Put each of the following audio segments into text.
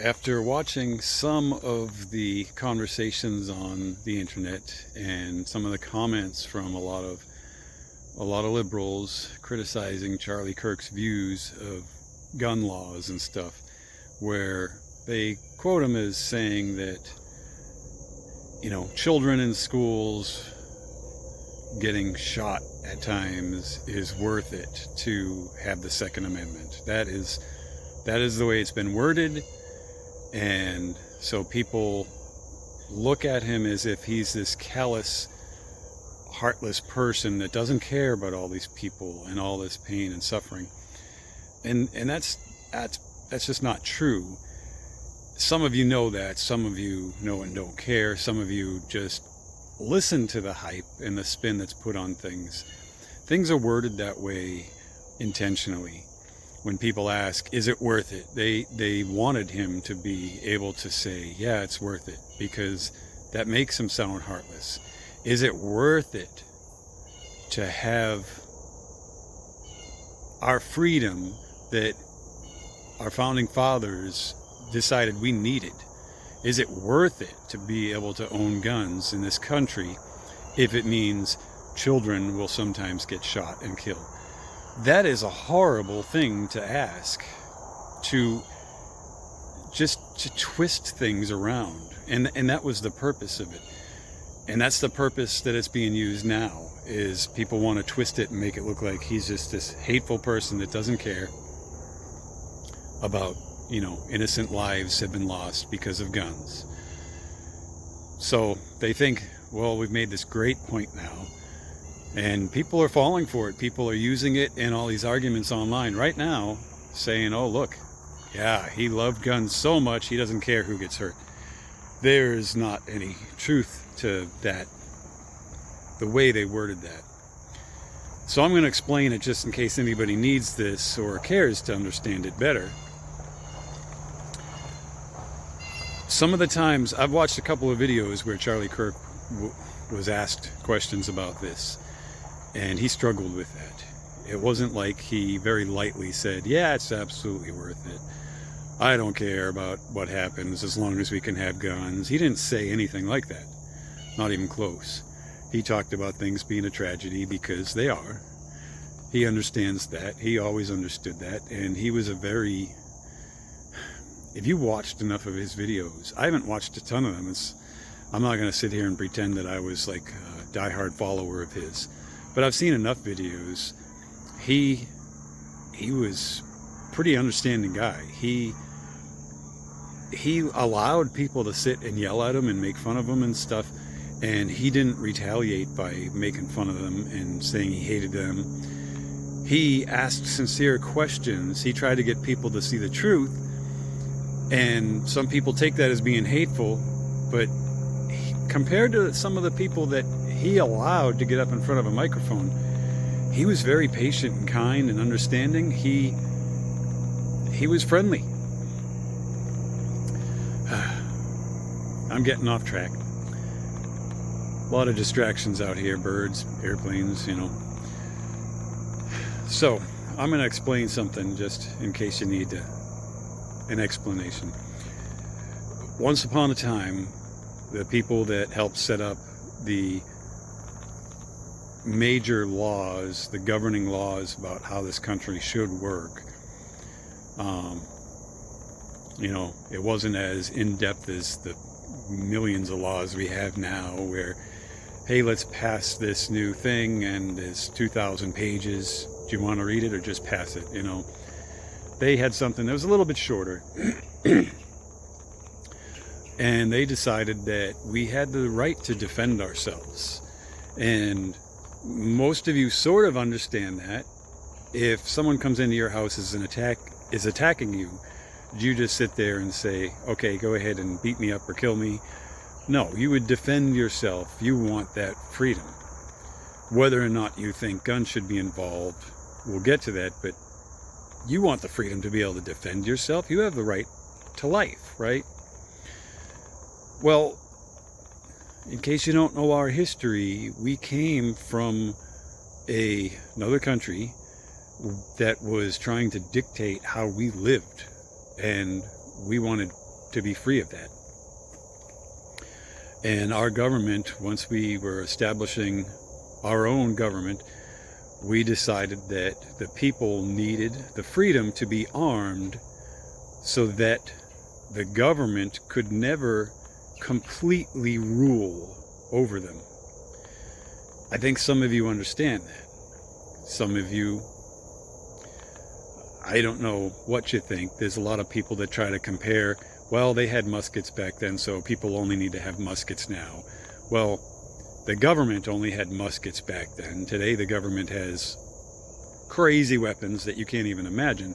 After watching some of the conversations on the internet and some of the comments from a lot of liberals criticizing Charlie Kirk's views of gun laws and stuff, where they quote him as saying that, children in schools getting shot at times is worth it to have the Second Amendment. That is the way it's been worded. And so people look at him as if he's this callous, heartless person that doesn't care about all these people and all this pain and suffering. And that's just not true. Some of you know that, some of you know and don't care, some of you just listen to the hype and the spin that's put on things. Things are worded that way intentionally. When people ask, is it worth it? They wanted him to be able to say, yeah, it's worth it, because that makes him sound heartless. Is it worth it to have our freedom that our founding fathers decided we needed? Is it worth it to be able to own guns in this country if it means children will sometimes get shot and killed? That is a horrible thing to ask, to twist things around. And that was the purpose of it. And that's the purpose that it's being used now, is people want to twist it and make it look like he's just this hateful person that doesn't care about, innocent lives have been lost because of guns. So they think, well, we've made this great point now. And people are falling for it. People are using it in all these arguments online right now, saying, oh, look, yeah, he loved guns so much he doesn't care who gets hurt. There's not any truth to that, the way they worded that. So I'm going to explain it just in case anybody needs this or cares to understand it better. Some of the times, I've watched a couple of videos where Charlie Kirk was asked questions about this. And he struggled with that. It wasn't like he very lightly said, yeah, it's absolutely worth it. I don't care about what happens as long as we can have guns. He didn't say anything like that. Not even close. He talked about things being a tragedy because they are. He understands that. He always understood that. And he was if you watched enough of his videos, I haven't watched a ton of them. I'm not going to sit here and pretend that I was like a diehard follower of his. But I've seen enough videos. He was a pretty understanding guy. He allowed people to sit and yell at him and make fun of him and stuff, and he didn't retaliate by making fun of them and saying he hated them. He asked sincere questions. He tried to get people to see the truth, and some people take that as being hateful, but compared to some of the people that he allowed to get up in front of a microphone, he was very patient and kind and understanding. He was friendly. I'm getting off track. A lot of distractions out here, birds, airplanes, So, I'm going to explain something just in case you need an explanation. Once upon a time, the people that helped set up the major laws, the governing laws about how this country should work, it wasn't as in-depth as the millions of laws we have now where, hey, let's pass this new thing and it's 2,000 pages. Do you want to read it or just pass it? They had something that was a little bit shorter. And they decided that we had the right to defend ourselves. And most of you sort of understand that. If someone comes into your house is attacking you, do you just sit there and say, okay, go ahead and beat me up or kill me? No, you would defend yourself. You want that freedom. Whether or not you think guns should be involved, we'll get to that, but you want the freedom to be able to defend yourself. You have the right to life, right? Well, in case you don't know our history, we came from another country that was trying to dictate how we lived, and we wanted to be free of that. And our government, once we were establishing our own government, we decided that the people needed the freedom to be armed so that the government could never completely rule over them. I think some of you understand that. Some of you, I don't know what you think. There's a lot of people that try to compare, well, they had muskets back then, so people only need to have muskets now. Well, the government only had muskets back then. Today, the government has crazy weapons that you can't even imagine.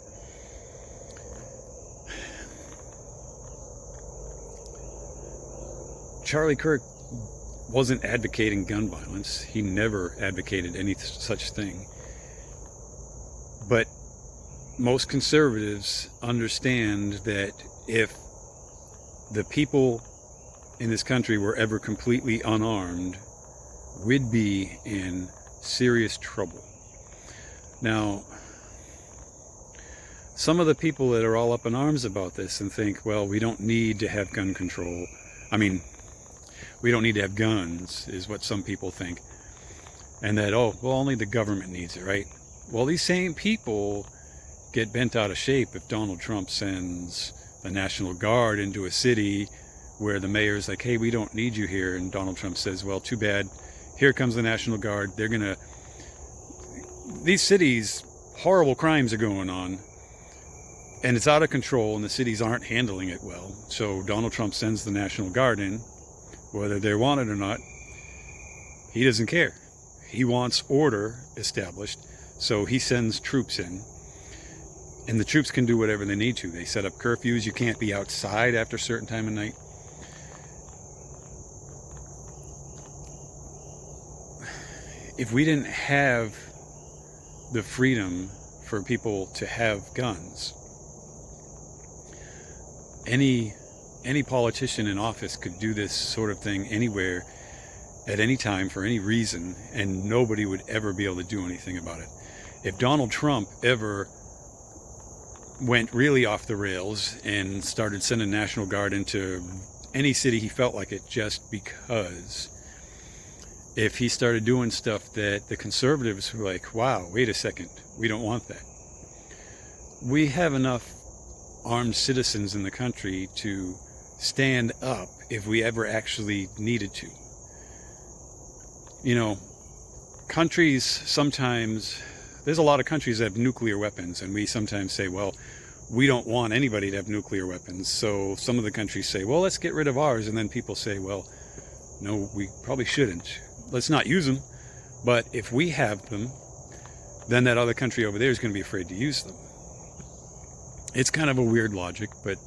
Charlie Kirk wasn't advocating gun violence. He never advocated any such thing. But most conservatives understand that if the people in this country were ever completely unarmed, we'd be in serious trouble. Now, some of the people that are all up in arms about this and think, well, we don't need to have gun control. We don't need to have guns, is what some people think. And that, oh, well, only the government needs it, right? Well, these same people get bent out of shape if Donald Trump sends the National Guard into a city where the mayor's like, hey, we don't need you here. And Donald Trump says, well, too bad. Here comes the National Guard. These cities, horrible crimes are going on. And it's out of control, and the cities aren't handling it well. So Donald Trump sends the National Guard in, whether they're wanted or not. He doesn't care. He wants order established, so he sends troops in. And the troops can do whatever they need to. They set up curfews. You can't be outside after a certain time of night. If we didn't have the freedom for people to have guns, any politician in office could do this sort of thing anywhere, at any time, for any reason, and nobody would ever be able to do anything about it. If Donald Trump ever went really off the rails and started sending National Guard into any city he felt like it just because, if he started doing stuff that the conservatives were like, wow, wait a second, we don't want that. We have enough armed citizens in the country to stand up if we ever actually needed to. You know, countries sometimes, there's a lot of countries that have nuclear weapons, and we sometimes say, well, we don't want anybody to have nuclear weapons. So some of the countries say, well, let's get rid of ours. And then people say, well, no, we probably shouldn't. Let's not use them. But if we have them, then that other country over there is going to be afraid to use them. It's kind of a weird logic, but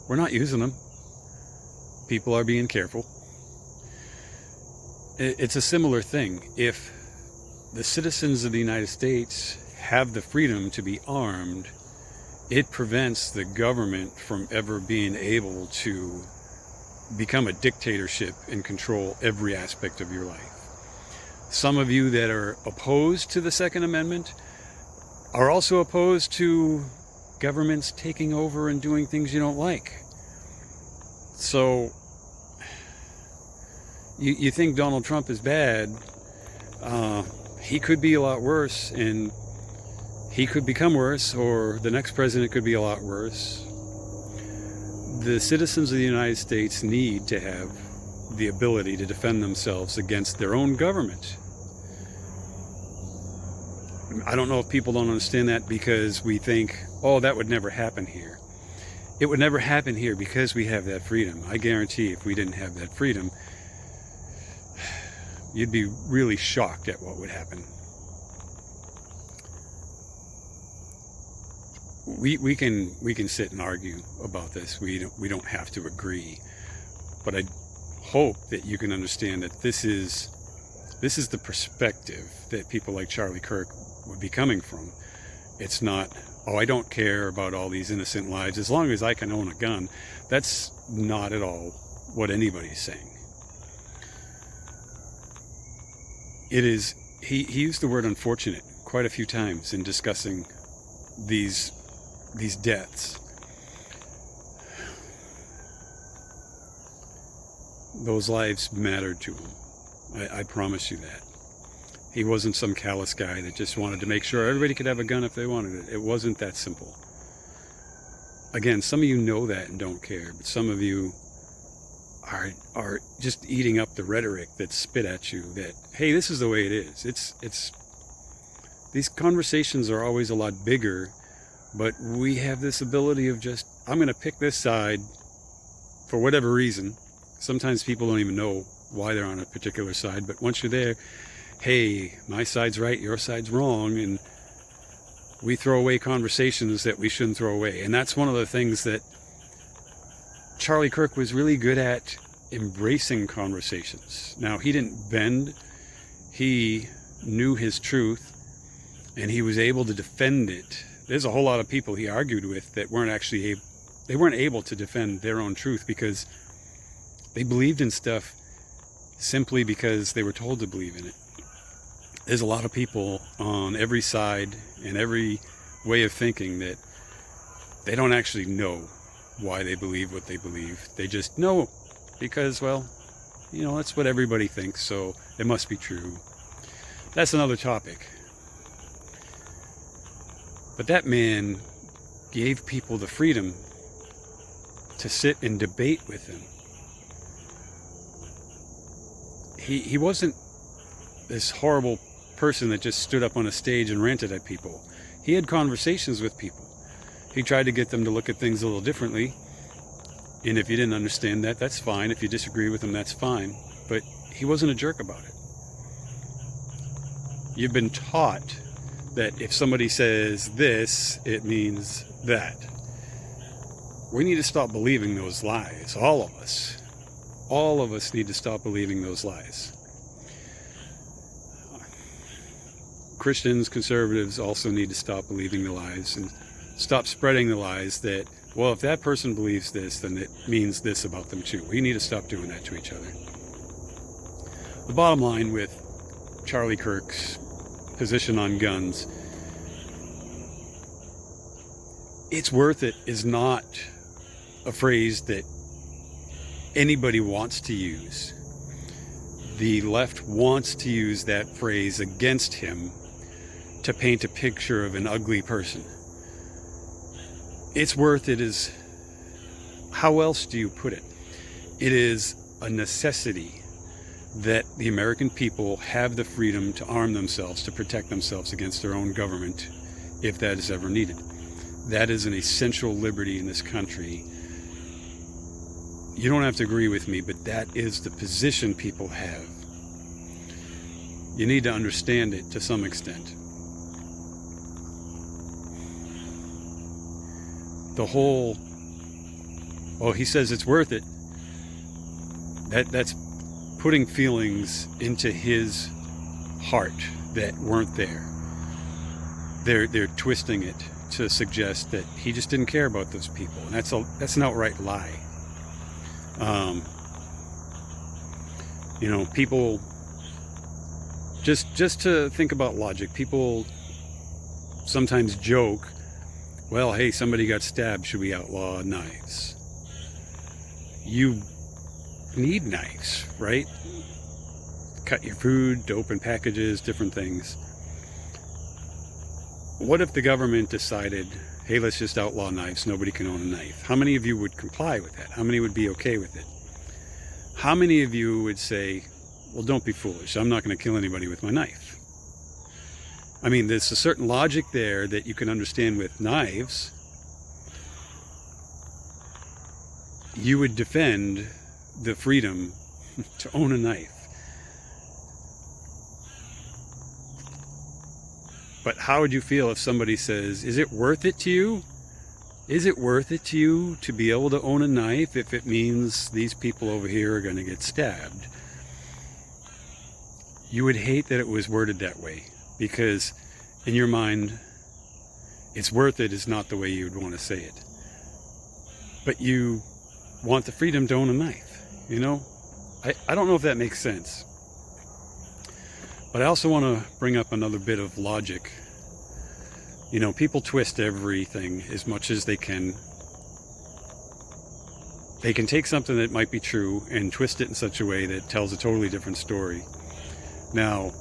we're not using them. People are being careful. It's a similar thing. If the citizens of the United States have the freedom to be armed, it prevents the government from ever being able to become a dictatorship and control every aspect of your life. Some of you that are opposed to the Second Amendment are also opposed to governments taking over and doing things you don't like. So you think Donald Trump is bad. He could be a lot worse, and he could become worse, or the next president could be a lot worse. The citizens of the United States need to have the ability to defend themselves against their own government. I don't know if people don't understand that, because we think, oh, that would never happen here. It would never happen here because we have that freedom. I guarantee if we didn't have that freedom, you'd be really shocked at what would happen. We can sit and argue about this. We don't have to agree, but I hope that you can understand that this is the perspective that people like Charlie Kirk would be coming from. It's not, oh, I don't care about all these innocent lives as long as I can own a gun. That's not at all what anybody's saying. It is, he used the word unfortunate quite a few times in discussing these deaths. those lives mattered to him. I promise you that. He wasn't some callous guy that just wanted to make sure everybody could have a gun if they wanted it. It wasn't that simple. Again, some of you know that and don't care, but some of you are just eating up the rhetoric that's spit at you that, hey, this is the way it is. It's these conversations are always a lot bigger, but we have this ability of just, I'm going to pick this side for whatever reason. Sometimes people don't even know why they're on a particular side, but once you're there, hey, my side's right, your side's wrong, and we throw away conversations that we shouldn't throw away. And that's one of the things that Charlie Kirk was really good at, embracing conversations. Now, he didn't bend. He knew his truth, and he was able to defend it. There's a whole lot of people he argued with that weren't able to defend their own truth because they believed in stuff simply because they were told to believe in it. There's a lot of people on every side and every way of thinking that they don't actually know why they believe what they believe. They just know because, well, you know, that's what everybody thinks, so it must be true. That's another topic. But that man gave people the freedom to sit and debate with him. He wasn't this horrible person that just stood up on a stage and ranted at people. He had conversations with people. He tried to get them to look at things a little differently. And if you didn't understand that, that's fine. If you disagree with him, that's fine. But he wasn't a jerk about it. You've been taught that if somebody says this, it means that. We need to stop believing those lies. All of us. All of us need to stop believing those lies. Christians, conservatives also need to stop believing the lies and stop spreading the lies that, well, if that person believes this, then it means this about them too. We need to stop doing that to each other. The bottom line with Charlie Kirk's position on guns, it's worth it is not a phrase that anybody wants to use. The left wants to use that phrase against him to paint a picture of an ugly person. It's worth it is, how else do you put it? It is a necessity that the American people have the freedom to arm themselves, to protect themselves against their own government, if that is ever needed. That is an essential liberty in this country. You don't have to agree with me, but that is the position people have. You need to understand it to some extent. The whole, oh, he says it's worth it. That's putting feelings into his heart that weren't there. They're twisting it to suggest that he just didn't care about those people, and that's an outright lie. You know, people just to think about logic. People sometimes joke, well, hey, somebody got stabbed, should we outlaw knives? You need knives, right? Cut your food, to open packages, different things. What if the government decided, hey, let's just outlaw knives, nobody can own a knife? How many of you would comply with that? How many would be okay with it? How many of you would say, well, don't be foolish, I'm not going to kill anybody with my knife? I mean, there's a certain logic there that you can understand with knives. You would defend the freedom to own a knife. But how would you feel if somebody says, is it worth it to you? Is it worth it to you to be able to own a knife if it means these people over here are going to get stabbed? You would hate that it was worded that way, because in your mind, it's worth it is not the way you would want to say it. But you want the freedom to own a knife, you know? I don't know if that makes sense. But I also want to bring up another bit of logic. You know, people twist everything as much as they can They can take something that might be true and twist it in such a way that tells a totally different story. Now,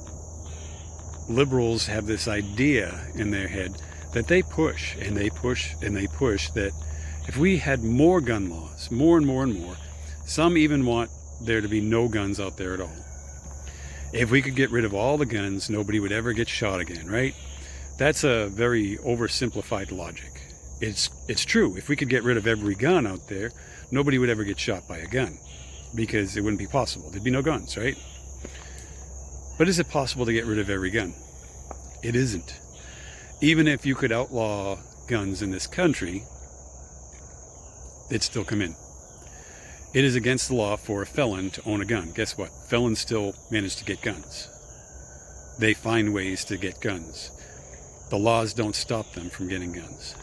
liberals have this idea in their head that they push and they push and they push that if we had more gun laws, more and more and more, some even want there to be no guns out there at all. If we could get rid of all the guns, nobody would ever get shot again, right? That's a very oversimplified logic. It's true. If we could get rid of every gun out there, nobody would ever get shot by a gun because it wouldn't be possible. There'd be no guns, right? But is it possible to get rid of every gun? It isn't. Even if you could outlaw guns in this country, they'd still come in. It is against the law for a felon to own a gun. Guess what? Felons still manage to get guns. They find ways to get guns. The laws don't stop them from getting guns.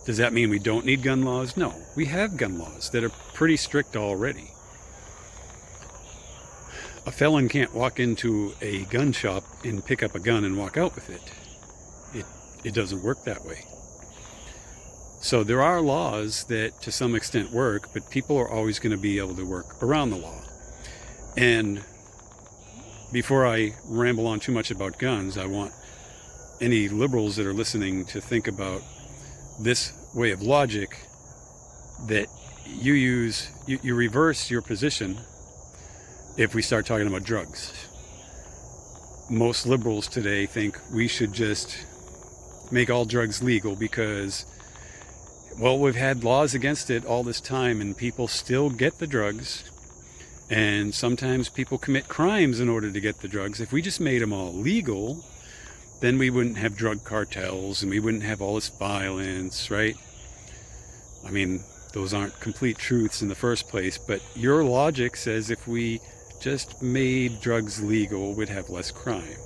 Does that mean we don't need gun laws? No. We have gun laws that are pretty strict already. A felon can't walk into a gun shop and pick up a gun and walk out with it. It doesn't work that way. So there are laws that to some extent work, but people are always going to be able to work around the law. And before I ramble on too much about guns, I want any liberals that are listening to think about this way of logic that you use, you reverse your position if we start talking about drugs. Most liberals today think we should just make all drugs legal because, well, we've had laws against it all this time and people still get the drugs, and sometimes people commit crimes in order to get the drugs. If we just made them all legal, then we wouldn't have drug cartels and we wouldn't have all this violence, right? I mean, those aren't complete truths in the first place, but your logic says if we just made drugs legal, we'd have less crime.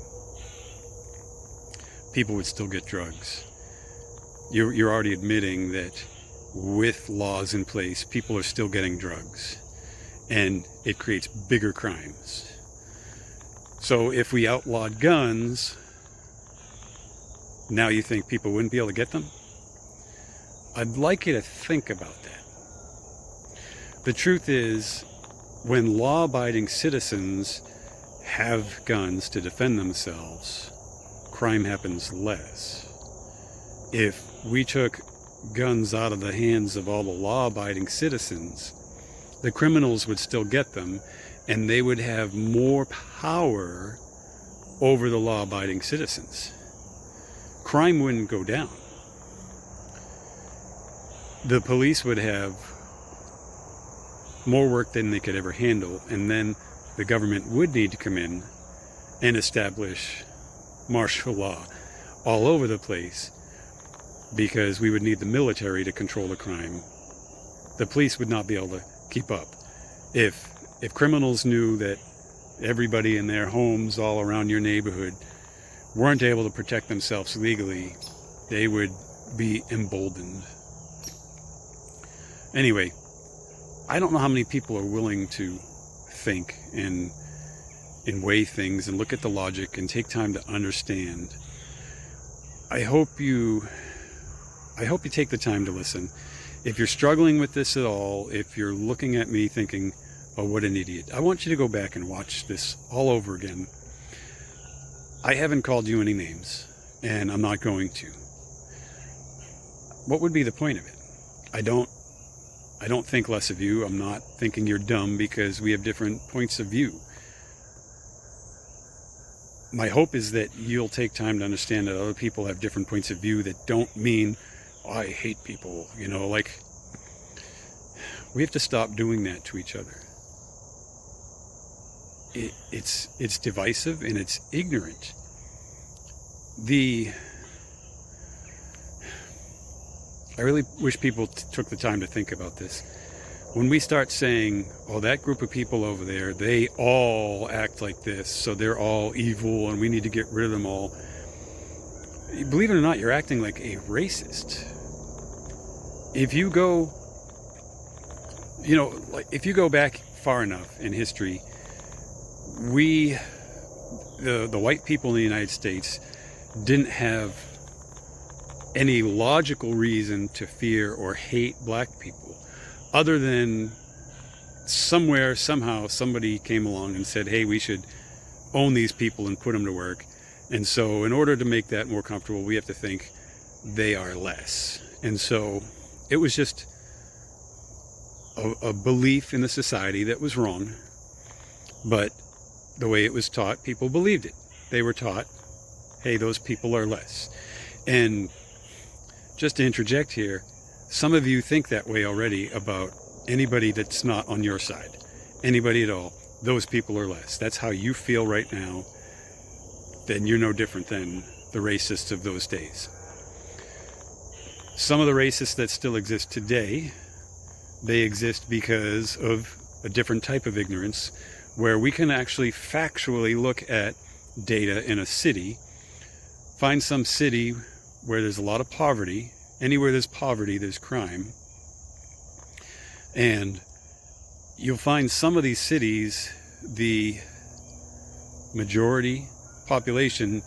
People would still get drugs. You're already admitting that with laws in place, people are still getting drugs, and it creates bigger crimes. So if we outlawed guns, now you think people wouldn't be able to get them? I'd like you to think about that. The truth is, when law-abiding citizens have guns to defend themselves, crime happens less. If we took guns out of the hands of all the law-abiding citizens, the criminals would still get them, and they would have more power over the law-abiding citizens. Crime wouldn't go down. The police would have more work than they could ever handle, and then the government would need to come in and establish martial law all over the place, because we would need the military to control the crime. The police would not be able to keep up. If criminals knew that everybody in their homes all around your neighborhood weren't able to protect themselves legally, they would be emboldened. Anyway, I don't know how many people are willing to think and weigh things and look at the logic and take time to understand. I hope you take the time to listen. If you're struggling with this at all, if you're looking at me thinking, oh, what an idiot, I want you to go back and watch this all over again. I haven't called you any names, and I'm not going to. What would be the point of it? I don't think less of you. I'm not thinking you're dumb because we have different points of view. My hope is that you'll take time to understand that other people have different points of view that don't mean, oh, I hate people, like, we have to stop doing that to each other. It's divisive and it's ignorant. I really wish people took the time to think about this. When we start saying, oh, that group of people over there, they all act like this, so they're all evil and we need to get rid of them all. Believe it or not, you're acting like a racist. If you go, if you go back far enough in history, the white people in the United States didn't have any logical reason to fear or hate black people. other than somewhere, somehow, somebody came along and said, hey, we should own these people and put them to work. And so in order to make that more comfortable, we have to think they are less. And so it was just a belief in the society that was wrong. But the way it was taught, people believed it. They were taught, hey, those people are less. And just to interject here, some of you think that way already about anybody that's not on your side. Anybody at all. Those people are less. That's how you feel right now. Then you're no different than the racists of those days. Some of the racists that still exist today, they exist because of a different type of ignorance, where we can actually factually look at data in a city, find some city where there's a lot of poverty. Anywhere there's poverty, there's crime. And you'll find some of these cities, the majority population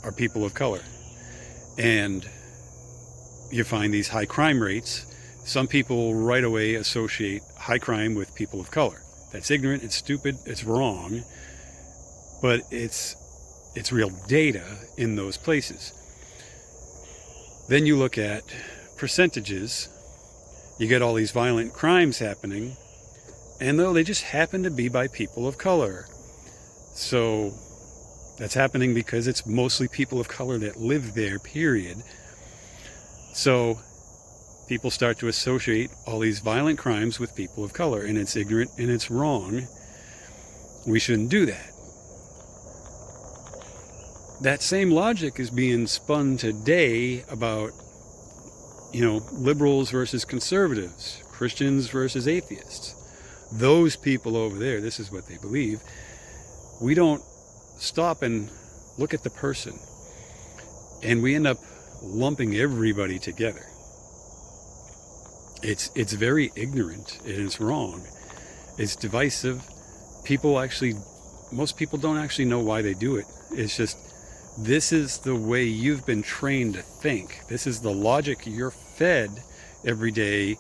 are people of color. And you find these high crime rates. Some people right away associate high crime with people of color. That's ignorant, it's stupid, it's wrong, but it's real data in those places. Then you look at percentages. You get all these violent crimes happening, and though they just happen to be by people of color. So that's happening because it's mostly people of color that live there, period. So people start to associate all these violent crimes with people of color, and it's ignorant and it's wrong. We shouldn't do that. That same logic is being spun today about, liberals versus conservatives, Christians versus atheists. Those people over there, this is what they believe. We don't stop and look at the person, and we end up lumping everybody together. It's very ignorant, and it's wrong. It's divisive. Most people don't actually know why they do it. It's just, this is the way you've been trained to think. This is the logic you're fed every day.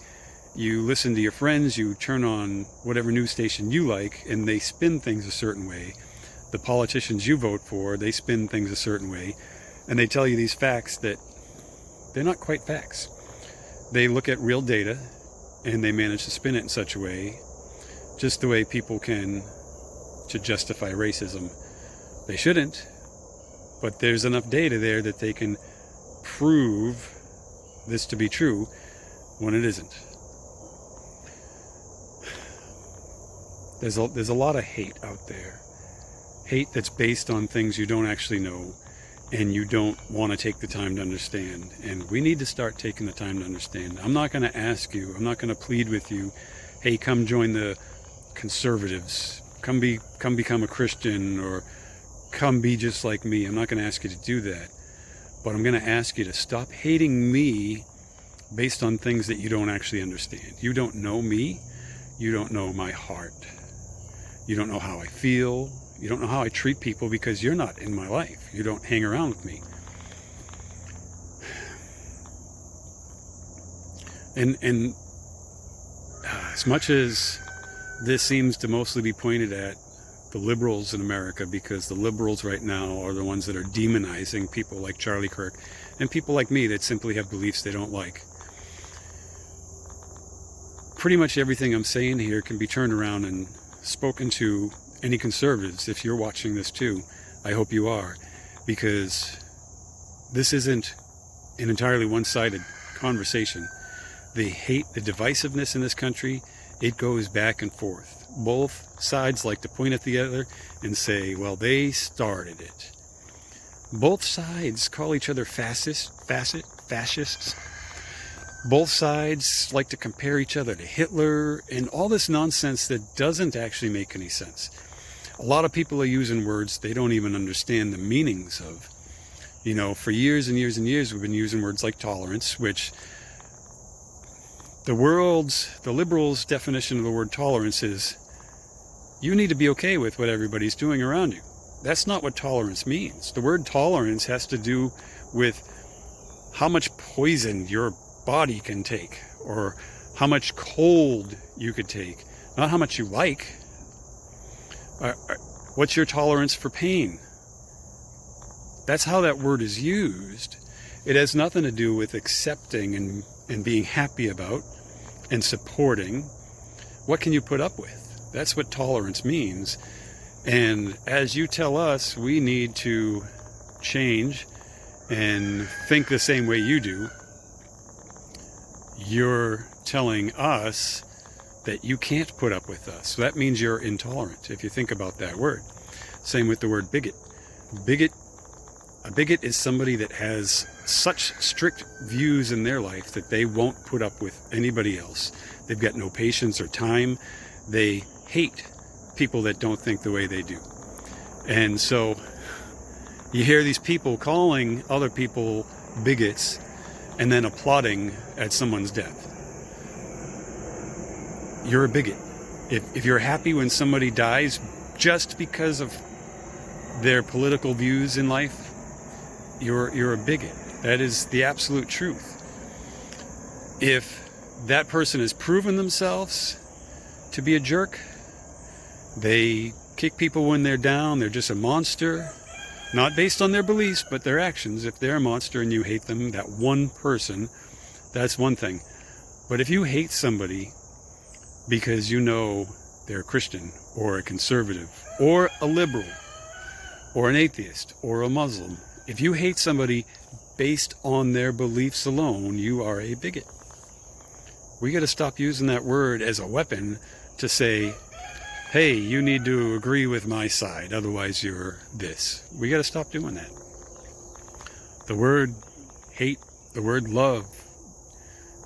You listen to your friends, you turn on whatever news station you like, and they spin things a certain way. The politicians you vote for, they spin things a certain way, and they tell you these facts that they're not quite facts. They look at real data, and they manage to spin it in such a way, just the way people can, to justify racism. They shouldn't, but there's enough data there that they can prove this to be true when it isn't. There's a lot of hate out there. Hate that's based on things you don't actually know and you don't want to take the time to understand. And we need to start taking the time to understand. I'm not going to ask you, I'm not going to plead with you, hey, come join the conservatives, come become a Christian, or come be just like me. I'm not going to ask you to do that. But I'm going to ask you to stop hating me based on things that you don't actually understand. You don't know me. You don't know my heart. You don't know how I feel. You don't know how I treat people because you're not in my life. You don't hang around with me. And as much as this seems to mostly be pointed at the liberals in America, because the liberals right now are the ones that are demonizing people like Charlie Kirk and people like me that simply have beliefs they don't like. Pretty much everything I'm saying here can be turned around and spoken to any conservatives. If you're watching this too, I hope you are, because this isn't an entirely one-sided conversation. The hate, the divisiveness in this country, it goes back and forth. Both sides like to point at the other and say, well, they started it. Both sides call each other fascists. Both sides like to compare each other to Hitler and all this nonsense that doesn't actually make any sense. A lot of people are using words they don't even understand the meanings of. For years and years and years, we've been using words like tolerance, which the liberals' definition of the word tolerance is you need to be okay with what everybody's doing around you. That's not what tolerance means. The word tolerance has to do with how much poison your body can take, or how much cold you could take, not how much you like. What's your tolerance for pain? That's how that word is used. It has nothing to do with accepting and being happy about and supporting. What can you put up with? That's what tolerance means. And as you tell us, we need to change and think the same way you do. You're telling us that you can't put up with us. So that means you're intolerant, if you think about that word. Same with the word bigot. A bigot is somebody that has such strict views in their life that they won't put up with anybody else. They've got no patience or time. They hate people that don't think the way they do. And so you hear these people calling other people bigots and then applauding at someone's death. You're a bigot. If you're happy when somebody dies just because of their political views in life, you're a bigot. That is the absolute truth. If that person has proven themselves to be a jerk, they kick people when they're down, they're just a monster, not based on their beliefs, but their actions. If they're a monster and you hate them, that one person, that's one thing. But if you hate somebody because you know they're a Christian or a conservative or a liberal or an atheist or a Muslim, if you hate somebody based on their beliefs alone, you are a bigot. We got to stop using that word as a weapon to say, hey, you need to agree with my side, otherwise you're this. We got to stop doing that. The word hate, the word love,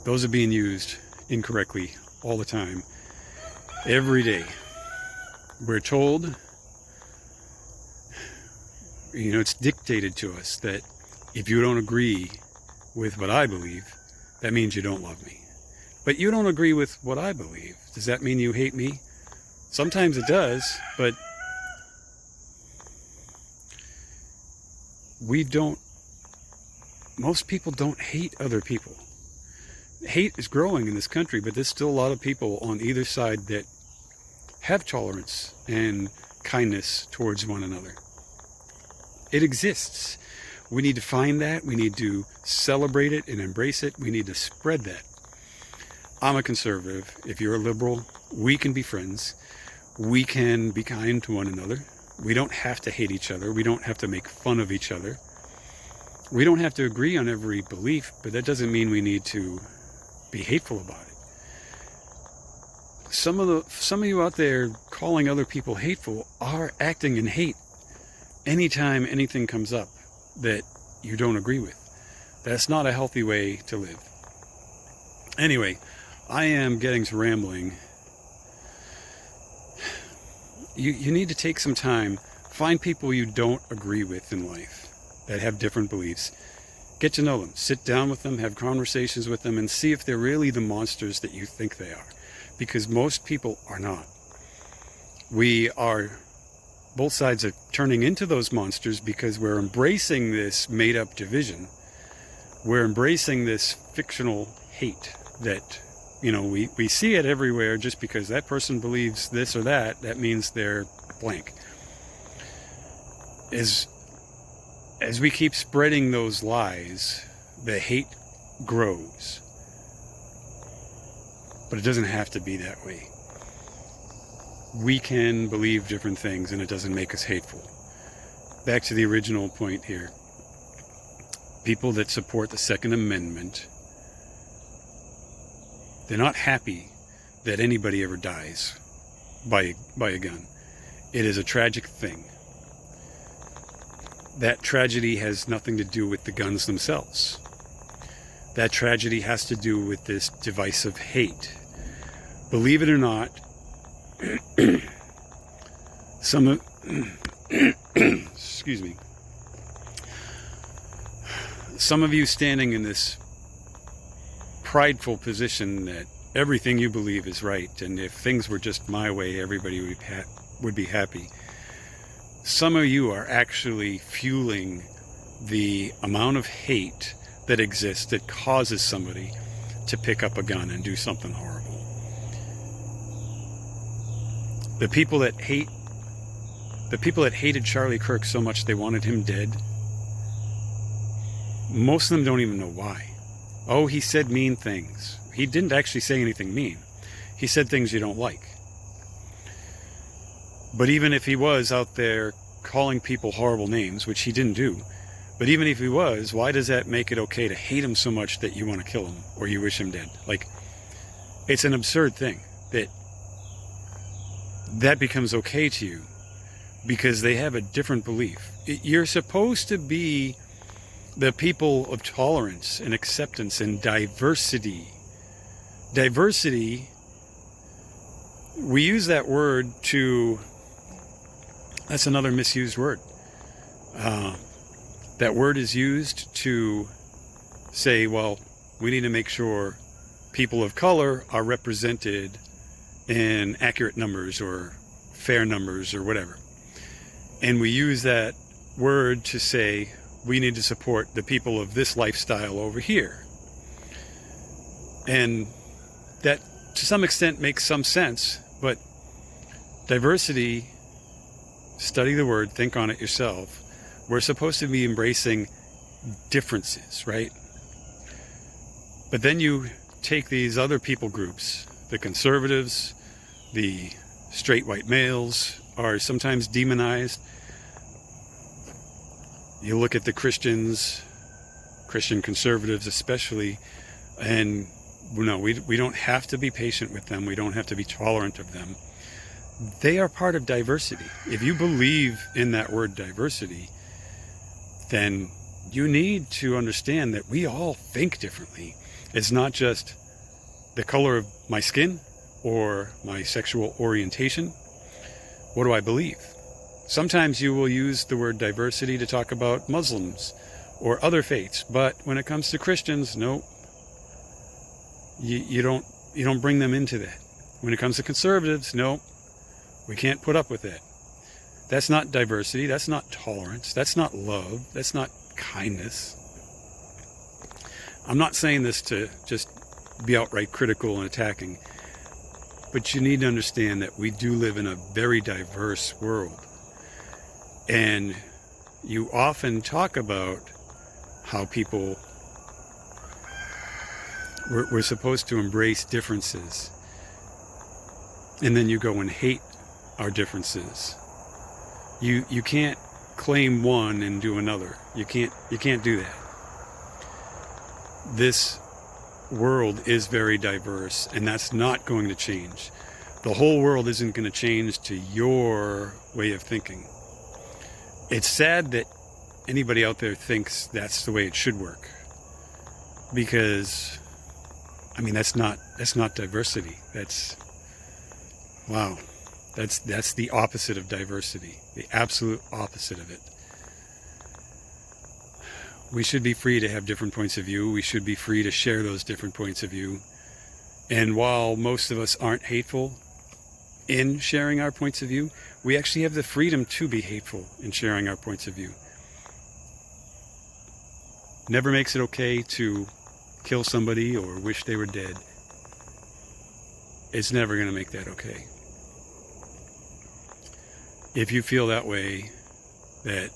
those are being used incorrectly all the time, every day. We're told, it's dictated to us that if you don't agree with what I believe, that means you don't love me. But you don't agree with what I believe. Does that mean you hate me? Sometimes it does, but most people don't hate other people. Hate is growing in this country, but there's still a lot of people on either side that have tolerance and kindness towards one another. It exists. We need to find that. We need to celebrate it and embrace it. We need to spread that. I'm a conservative. If you're a liberal, we can be friends. We can be kind to one another. We don't have to hate each other. We don't have to make fun of each other. We don't have to agree on every belief, but that doesn't mean we need to be hateful about it. Some of you out there calling other people hateful are acting in hate anytime anything comes up that you don't agree with. That's not a healthy way to live. Anyway, I am getting to rambling. You need to take some time, find people you don't agree with in life that have different beliefs. Get to know them, sit down with them, have conversations with them, and see if they're really the monsters that you think they are. Because most people are not. Both sides are turning into those monsters because we're embracing this made-up division. We're embracing this fictional hate that, we see it everywhere. Just because that person believes this or that means they're blank. As we keep spreading those lies, the hate grows. But it doesn't have to be that way. We can believe different things and it doesn't make us hateful. Back to the original point here. People that support the Second Amendment, they're not happy that anybody ever dies by a gun. It is a tragic thing. That tragedy has nothing to do with the guns themselves. That tragedy has to do with this divisive hate. Believe it or not, excuse me. Some of you standing in this prideful position that everything you believe is right, and if things were just my way, everybody would be happy. Some of you are actually fueling the amount of hate that exists that causes somebody to pick up a gun and do something horrible. The people that hated Charlie Kirk so much they wanted him dead, most of them don't even know why. Oh, he said mean things. He didn't actually say anything mean. He said things you don't like. But even if he was out there calling people horrible names, which he didn't do, but even if he was, why does that make it okay to hate him so much that you want to kill him or you wish him dead? Like, it's an absurd thing that becomes okay to you because they have a different belief. You're supposed to be the people of tolerance and acceptance and diversity. Diversity, we use that word to, that's another misused word. That word is used to say, well, we need to make sure people of color are represented in accurate numbers or fair numbers or whatever. And we use that word to say, we need to support the people of this lifestyle over here. And that, to some extent, makes some sense, but diversity, study the word, think on it yourself. We're supposed to be embracing differences, right? But then you take these other people groups, the conservatives, the straight white males are sometimes demonized. You look at the Christians, Christian conservatives especially, and no, we don't have to be patient with them. We don't have to be tolerant of them. They are part of diversity. If you believe in that word diversity, then you need to understand that we all think differently. It's not just the color of my skin or my sexual orientation. What do I believe? Sometimes you will use the word diversity to talk about Muslims or other faiths, but when it comes to Christians, no, you don't bring them into that. When it comes to conservatives, no, we can't put up with that. That's not diversity. That's not tolerance. That's not love. That's not kindness. I'm not saying this to just be outright critical and attacking, but you need to understand that we do live in a very diverse world. And you often talk about how people, we're supposed to embrace differences. And then you go and hate our differences. You can't claim one and do another. You can't do that. This world is very diverse, and that's not going to change. The whole world isn't going to change to your way of thinking. It's sad that anybody out there thinks that's the way it should work, because I mean that's not diversity. Wow. That's the opposite of diversity, the absolute opposite of it. We should be free to have different points of view. We should be free to share those different points of view. And while most of us aren't hateful in sharing our points of view, we actually have the freedom to be hateful in sharing our points of view. Never makes it okay to kill somebody or wish they were dead. It's never going to make that okay. If you feel that way, that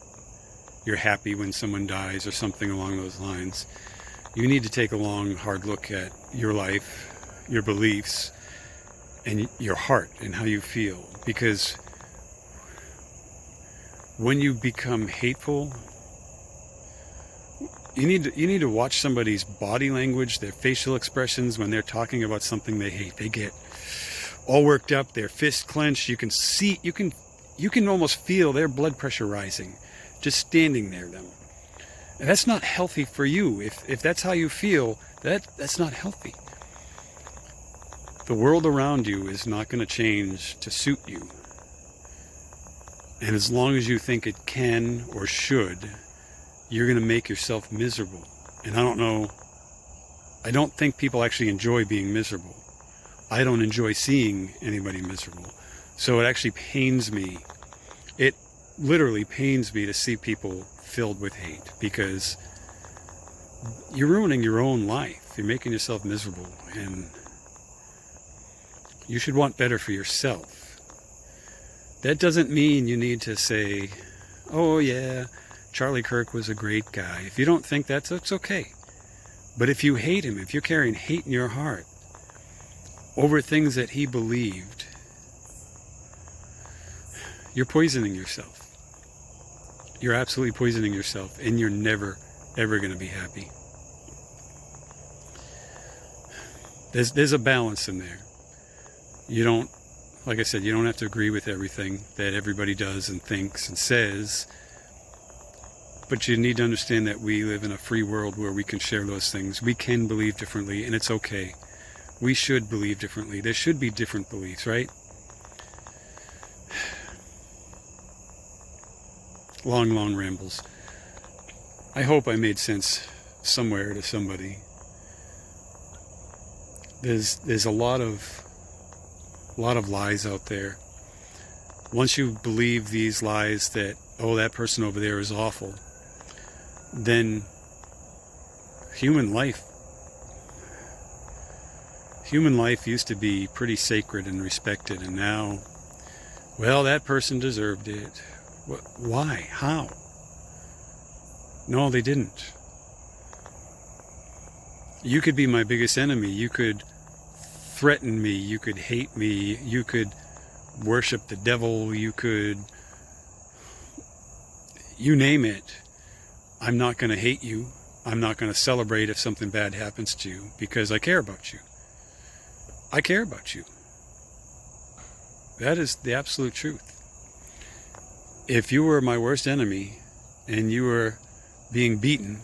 you're happy when someone dies or something along those lines, you need to take a long, hard look at your life, your beliefs, and your heart and how you feel. Because when you become hateful, you need to watch somebody's body language, their facial expressions when they're talking about something they hate. They get all worked up, their fists clenched. You can almost feel their blood pressure rising just standing there. And that's not healthy for you. If that's how you feel, that's not healthy. The world around you is not going to change to suit you. And as long as you think it can or should, you're going to make yourself miserable. And I don't think people actually enjoy being miserable. I don't enjoy seeing anybody miserable. So it actually pains me. It literally pains me to see people filled with hate, because you're ruining your own life. yourself. You're making yourself miserable, and you should want better for yourself. That doesn't mean you need to say, oh yeah, Charlie Kirk was a great guy. If you don't think that's okay. But if you hate him, if you're carrying hate in your heart over things that he believed, you're poisoning yourself. You're absolutely poisoning yourself, and you're never, ever going to be happy. There's a balance in there. You don't, like I said, you don't have to agree with everything that everybody does and thinks and says, but you need to understand that we live in a free world where we can share those things. We can believe differently, and it's okay. We should believe differently. There should be different beliefs, right? Long rambles. I hope I made sense somewhere to somebody. There's a lot of lies out there. Once you believe these lies that, oh, that person over there is awful, then human life used to be pretty sacred and respected, and now, well, that person deserved it. Why? How? No, they didn't. You could be my biggest enemy. You could threaten me. You could hate me. You could worship the devil. You could, you name it. I'm not going to hate you. I'm not going to celebrate if something bad happens to you, because I care about you. I care about you. That is the absolute truth. If you were my worst enemy and you were being beaten,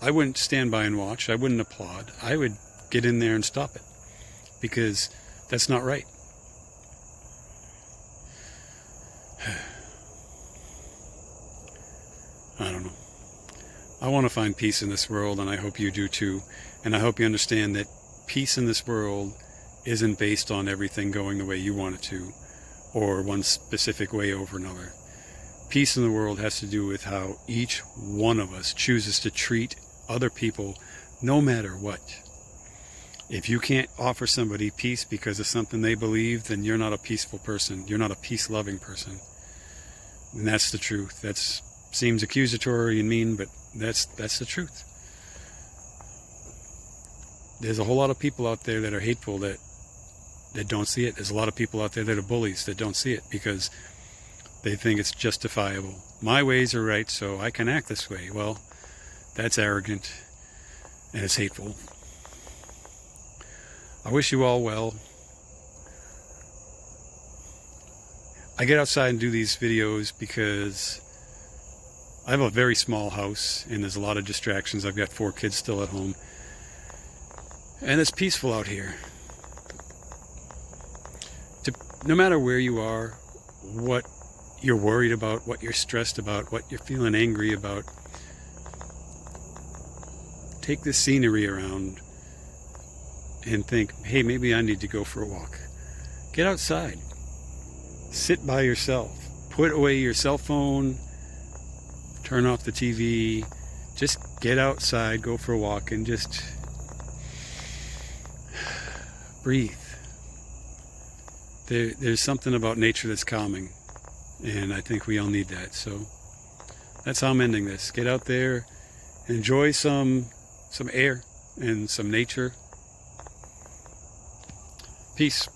I wouldn't stand by and watch. I wouldn't applaud. I would get in there and stop it, because that's not right. I don't know. I want to find peace in this world, and I hope you do too. And I hope you understand that peace in this world isn't based on everything going the way you want it to, or one specific way over another. Peace in the world has to do with how each one of us chooses to treat other people, no matter what. If you can't offer somebody peace because of something they believe, then you're not a peaceful person. You're not a peace-loving person. And that's the truth. That seems accusatory and mean, but that's the truth. There's a whole lot of people out there that are hateful that don't see it. There's a lot of people out there that are bullies that don't see it because they think it's justifiable. My ways are right, so I can act this way. Well, that's arrogant and it's hateful. I wish you all well. I get outside and do these videos because I have a very small house and there's a lot of distractions. I've got 4 kids still at home. And it's peaceful out here. No matter where you are, what you're worried about, what you're stressed about, what you're feeling angry about, take the scenery around and think, hey, maybe I need to go for a walk. Get outside. Sit by yourself. Put away your cell phone. Turn off the TV. Just get outside, go for a walk, and just breathe. There's something about nature that's calming, and I think we all need that. So that's how I'm ending this. Get out there, enjoy some air and some nature. Peace.